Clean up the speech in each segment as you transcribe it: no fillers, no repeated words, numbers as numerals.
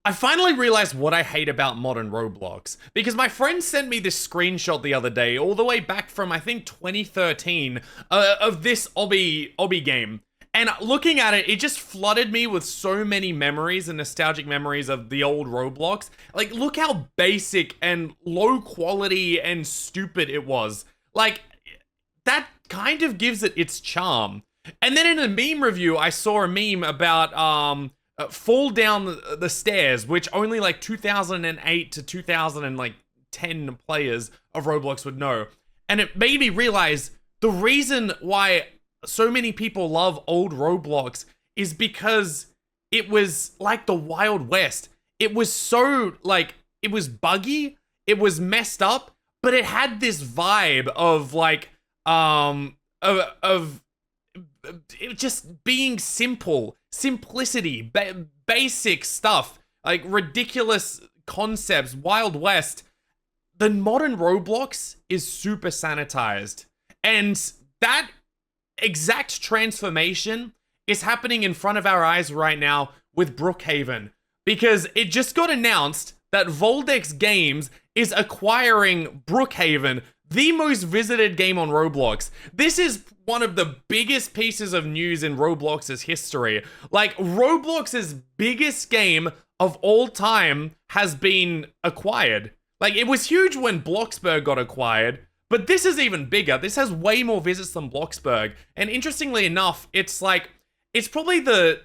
I finally realized what I hate about modern Roblox, because my friend sent me this screenshot the other day, all the way back from, I think, 2013, of this obby game. And looking at it, it just flooded me with so many memories and nostalgic memories of the old Roblox. Like, look how basic and low quality and stupid it was. Like, that kind of gives it its charm. And then in a meme review, I saw a meme about, fall down the stairs, which only like 2008 to 2010 players of Roblox would know. And it made me realize the reason why so many people love old Roblox is because it was like the Wild West. It was so, like, it was buggy, it was messed up, but it had this vibe of like, of it just being simple, simplicity, basic stuff, like ridiculous concepts, Wild West. The modern Roblox is super sanitized, and that exact transformation is happening in front of our eyes right now with Brookhaven, because it just got announced that Voldex Games is acquiring Brookhaven, the most visited game on Roblox. This is one of the biggest pieces of news in Roblox's history. Like, Roblox's biggest game of all time has been acquired. Like, it was huge when Bloxburg got acquired, but this is even bigger. This has way more visits than Bloxburg. And interestingly enough, it's like, it's probably the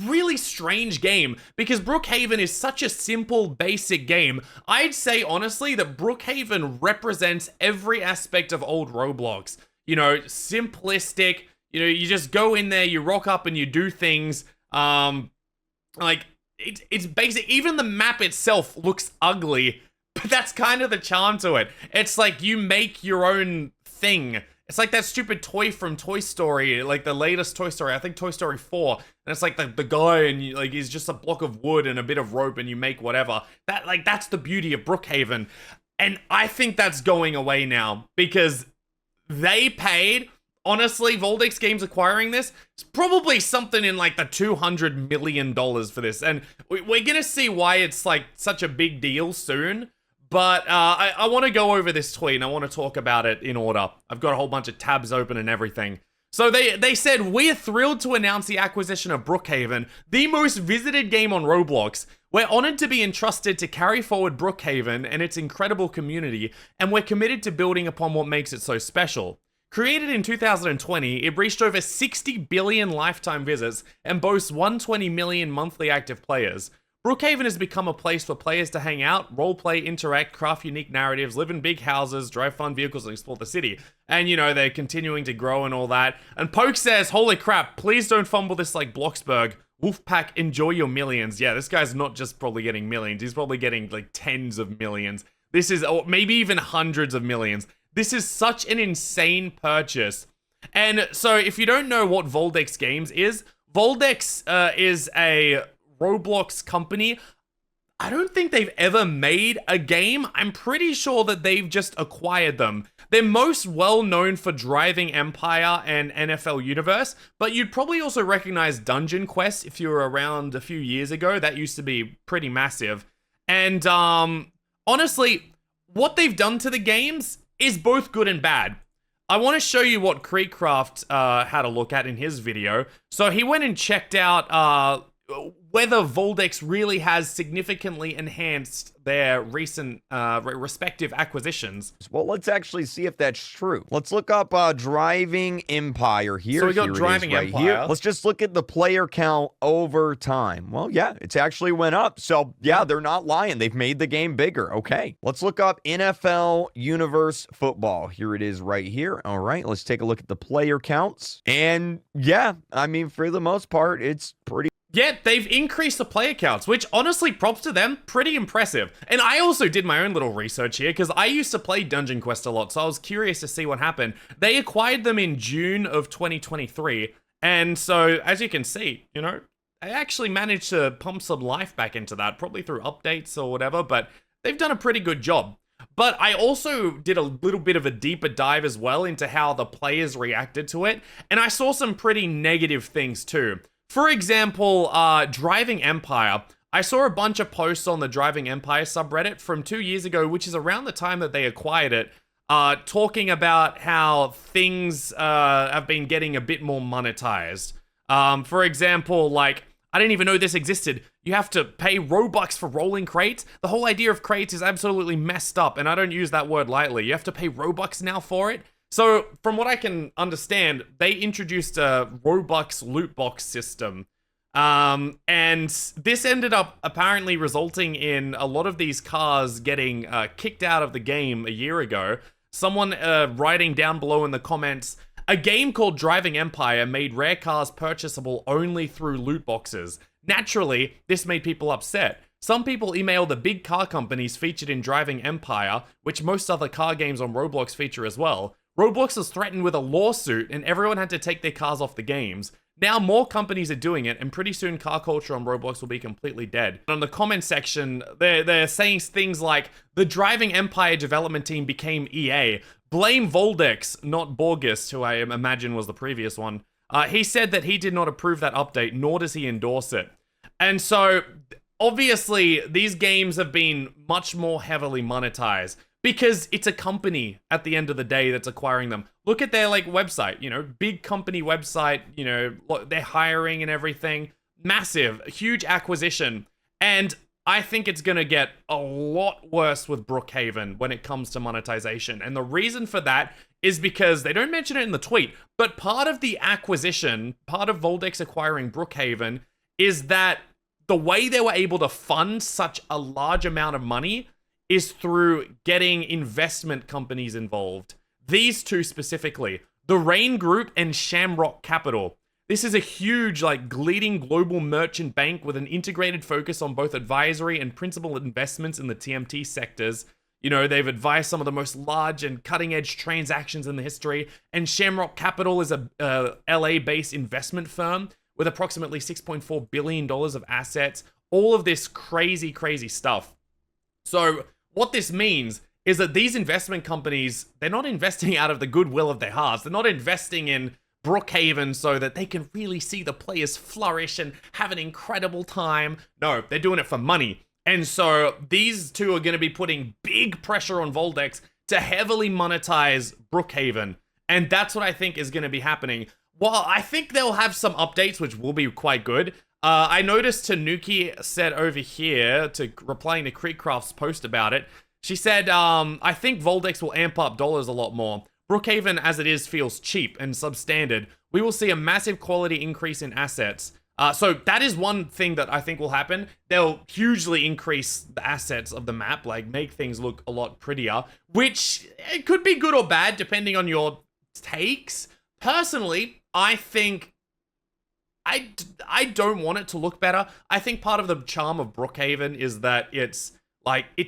really strange game, because Brookhaven is such a simple, basic game. I'd say, honestly, that Brookhaven represents every aspect of old Roblox. You know, simplistic, you know, you just go in there, you rock up and you do things. Like, it's basic. Even the map itself looks ugly, but that's kind of the charm to it. It's like you make your own thing. It's like that stupid toy from Toy Story, like the latest Toy Story, I think Toy Story 4. And it's like the guy, and you, like, he's just a block of wood and a bit of rope, and you make whatever. That's the beauty of Brookhaven. And I think that's going away now, because they paid, honestly, Voldex Games acquiring this, it's probably something in like the $200 million for this. And we're gonna see why it's like such a big deal soon. But I want to go over this tweet, and I want to talk about it in order. I've got a whole bunch of tabs open and everything. So they said, "We're thrilled to announce the acquisition of Brookhaven, the most visited game on Roblox. We're honored to be entrusted to carry forward Brookhaven and its incredible community, and we're committed to building upon what makes it so special." Created in 2020, it reached over 60 billion lifetime visits and boasts 120 million monthly active players. Brookhaven has become a place for players to hang out, roleplay, interact, craft unique narratives, live in big houses, drive fun vehicles, and explore the city. And, you know, they're continuing to grow and all that. And Poke says, "Holy crap, please don't fumble this like Bloxburg. Wolfpack, enjoy your millions." Yeah, this guy's not just probably getting millions, he's probably getting like tens of millions. This is, or maybe even hundreds of millions. This is such an insane purchase. And so if you don't know what Voldex Games is, Voldex is a Roblox company. I don't think they've ever made a game. I'm pretty sure that they've just acquired them. They're most well known for Driving Empire and NFL Universe, but you'd probably also recognize Dungeon Quest if you were around a few years ago. That used to be pretty massive. And honestly, what they've done to the games is both good and bad. I want to show you what Creekcraft had a look at in his video. So he went and checked out whether Voldex really has significantly enhanced their recent respective acquisitions. Well, let's actually see if that's true. Let's look up Driving Empire here. So we got here Driving right Empire. Here. Let's just look at the player count over time. Well, yeah, it's actually went up. So, yeah, they're not lying. They've made the game bigger. Okay. Let's look up NFL Universe Football. Here it is right here. All right, let's take a look at the player counts. And, yeah, I mean, for the most part, it's pretty... Yeah, they've increased the player counts, which honestly, props to them, pretty impressive. And I also did my own little research here, because I used to play Dungeon Quest a lot, so I was curious to see what happened. They acquired them in June of 2023, and so, as you can see, you know, they actually managed to pump some life back into that, probably through updates or whatever, but they've done a pretty good job. But I also did a little bit of a deeper dive as well into how the players reacted to it, and I saw some pretty negative things too. For example, Driving Empire, I saw a bunch of posts on the Driving Empire subreddit from 2 years ago, which is around the time that they acquired it, talking about how things have been getting a bit more monetized. For example, like, I didn't even know this existed. You have to pay Robux for rolling crates. The whole idea of crates is absolutely messed up, and I don't use that word lightly. You have to pay Robux now for it. So, from what I can understand, they introduced a Robux loot box system. And this ended up apparently resulting in a lot of these cars getting kicked out of the game a year ago. Someone writing down below in the comments, a game called Driving Empire made rare cars purchasable only through loot boxes. Naturally, this made people upset. Some people emailed the big car companies featured in Driving Empire, which most other car games on Roblox feature as well. Roblox was threatened with a lawsuit and everyone had to take their cars off the games. Now more companies are doing it, and pretty soon car culture on Roblox will be completely dead. On the comment section, they're saying things like, the Driving Empire development team became EA. Blame Voldex, not Borgest, who I imagine was the previous one. He said that he did not approve that update, nor does he endorse it. And so, obviously, these games have been much more heavily monetized. Because it's a company at the end of the day that's acquiring them. Look at their like website, you know, big company website, you know, they're hiring and everything. Massive, huge acquisition. And I think it's going to get a lot worse with Brookhaven when it comes to monetization. And the reason for that is because they don't mention it in the tweet, but part of the acquisition, part of Voldex acquiring Brookhaven is that the way they were able to fund such a large amount of money is through getting investment companies involved. These two specifically, the Rain Group and Shamrock Capital. This is a huge, like, leading global merchant bank with an integrated focus on both advisory and principal investments in the TMT sectors. You know, they've advised some of the most large and cutting-edge transactions in the history. And Shamrock Capital is a LA-based investment firm with approximately $6.4 billion of assets. All of this crazy, crazy stuff. So what this means is that these investment companies, they're not investing out of the goodwill of their hearts. They're not investing in Brookhaven so that they can really see the players flourish and have an incredible time. No, they're doing it for money. And so these two are going to be putting big pressure on Voldex to heavily monetize Brookhaven. And that's what I think is going to be happening. While I think they'll have some updates, which will be quite good. I noticed Tanuki said over here, replying to Creekcraft's post about it, she said, I think Voldex will amp up dollars a lot more. Brookhaven, as it is, feels cheap and substandard. We will see a massive quality increase in assets. So that is one thing that I think will happen. They'll hugely increase the assets of the map, like make things look a lot prettier, which it could be good or bad depending on your takes. Personally, I think I don't want it to look better. I think part of the charm of Brookhaven is that it's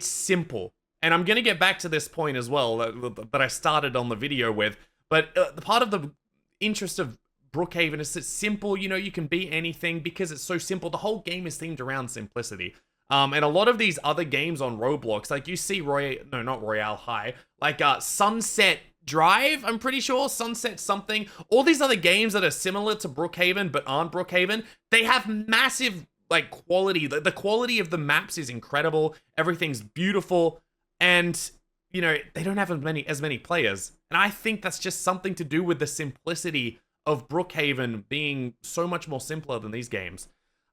simple. And I'm going to get back to this point as well that I started on the video with. But the part of the interest of Brookhaven is it's simple. You know, you can be anything because it's so simple. The whole game is themed around simplicity. And a lot of these other games on Roblox, like you see not Royale High, like Sunset Drive, I'm pretty sure, Sunset something. All these other games that are similar to Brookhaven but aren't Brookhaven, they have massive like quality. The quality of the maps is incredible. Everything's beautiful, and you know they don't have as many players. And I think that's just something to do with the simplicity of Brookhaven being so much more simpler than these games.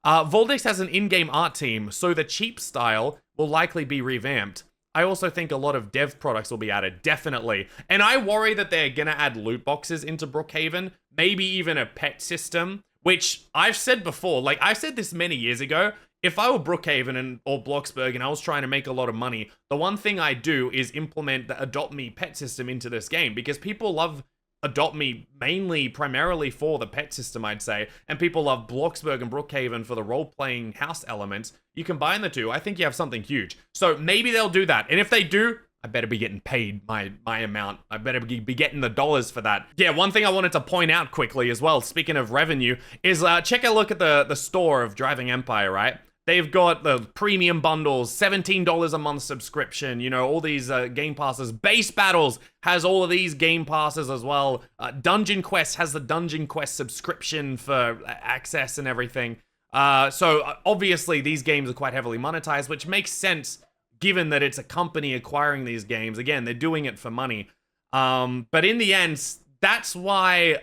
Voldex has an in-game art team, so the cheap style will likely be revamped. I also think a lot of dev products will be added, definitely. And I worry that they're gonna add loot boxes into Brookhaven, maybe even a pet system, which I've said before, like I said this many years ago, if I were Brookhaven or Bloxburg and I was trying to make a lot of money, the one thing I do is implement the Adopt Me pet system into this game, because people love Adopt Me primarily for the pet system, I'd say, and people love Bloxburg and Brookhaven for the role-playing house elements. You combine the two, I think you have something huge. So maybe they'll do that, and if they do, I better be getting paid my amount. I better be getting the dollars for that. Yeah, one thing I wanted to point out quickly as well, speaking of revenue, is check a look at the store of Driving Empire, right? They've got the premium bundles, $17 a month subscription, you know, all these game passes. Base Battles has all of these game passes as well. Dungeon Quest has the Dungeon Quest subscription for access and everything. So obviously these games are quite heavily monetized, which makes sense given that it's a company acquiring these games. Again, they're doing it for money. But in the end, that's why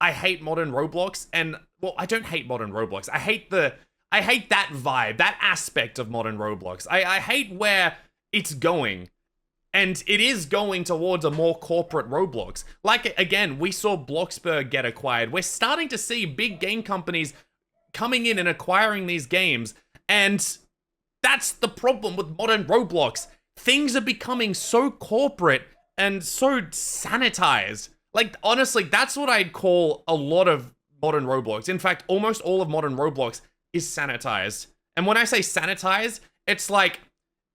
I hate modern Roblox. And well, I don't hate modern Roblox. I hate that vibe, that aspect of modern Roblox. I hate where it's going. And it is going towards a more corporate Roblox. Like, again, we saw Bloxburg get acquired. We're starting to see big game companies coming in and acquiring these games. And that's the problem with modern Roblox. Things are becoming so corporate and so sanitized. Like, honestly, that's what I'd call a lot of modern Roblox. In fact, almost all of modern Roblox is sanitized. And when I say sanitized, it's like,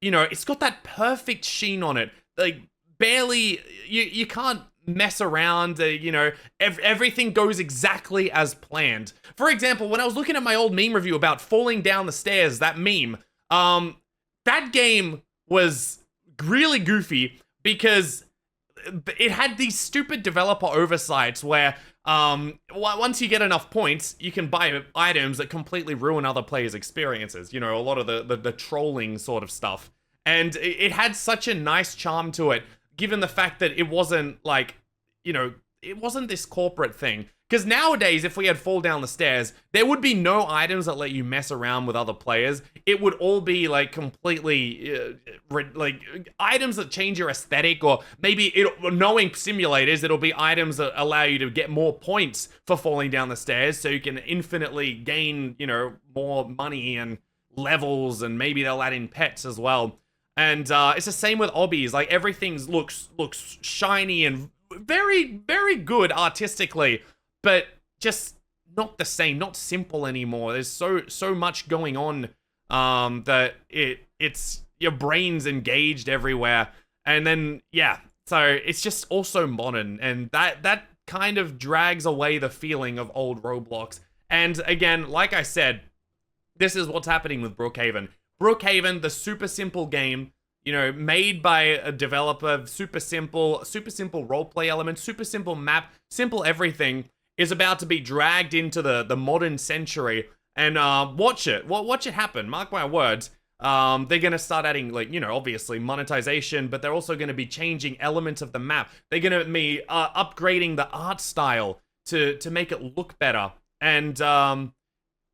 you know, it's got that perfect sheen on it. Like, barely, you can't mess around, you know, everything goes exactly as planned. For example, when I was looking at my old meme review about falling down the stairs, that meme, that game was really goofy because it had these stupid developer oversights where once you get enough points, you can buy items that completely ruin other players' experiences. You know, a lot of the trolling sort of stuff. And it had such a nice charm to it, given the fact that it wasn't like, you know, it wasn't this corporate thing. Because nowadays, if we had fall down the stairs, there would be no items that let you mess around with other players. It would all be like completely like items that change your aesthetic, or maybe knowing simulators, it'll be items that allow you to get more points for falling down the stairs, so you can infinitely gain, you know, more money and levels, and maybe they'll add in pets as well. And it's the same with obbies. Like, everything looks shiny and very, very good artistically, but just not the same, not simple anymore. There's so much going on that it's your brain's engaged everywhere. And then, yeah, so it's just also modern, and that kind of drags away the feeling of old Roblox. And again, like I said, this is what's happening with Brookhaven. Brookhaven, the super simple game, you know, made by a developer, super simple roleplay elements, super simple map, simple everything, is about to be dragged into the modern century. And watch it happen. Mark my words. They're gonna start adding, like, you know, obviously monetization, but they're also gonna be changing elements of the map. They're gonna be upgrading the art style to make it look better. And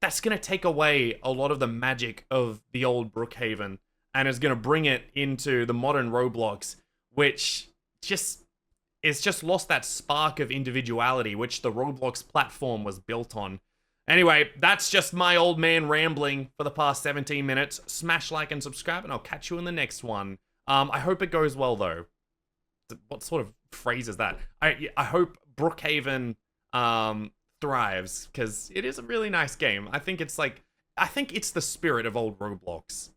that's gonna take away a lot of the magic of the old Brookhaven, and is gonna bring it into the modern Roblox, which it's just lost that spark of individuality which the Roblox platform was built on. Anyway, that's just my old man rambling for the past 17 minutes. Smash like and subscribe, and I'll catch you in the next one. I hope it goes well, though. What sort of phrase is that? I hope Brookhaven thrives, because it is a really nice game. I think it's the spirit of old Roblox.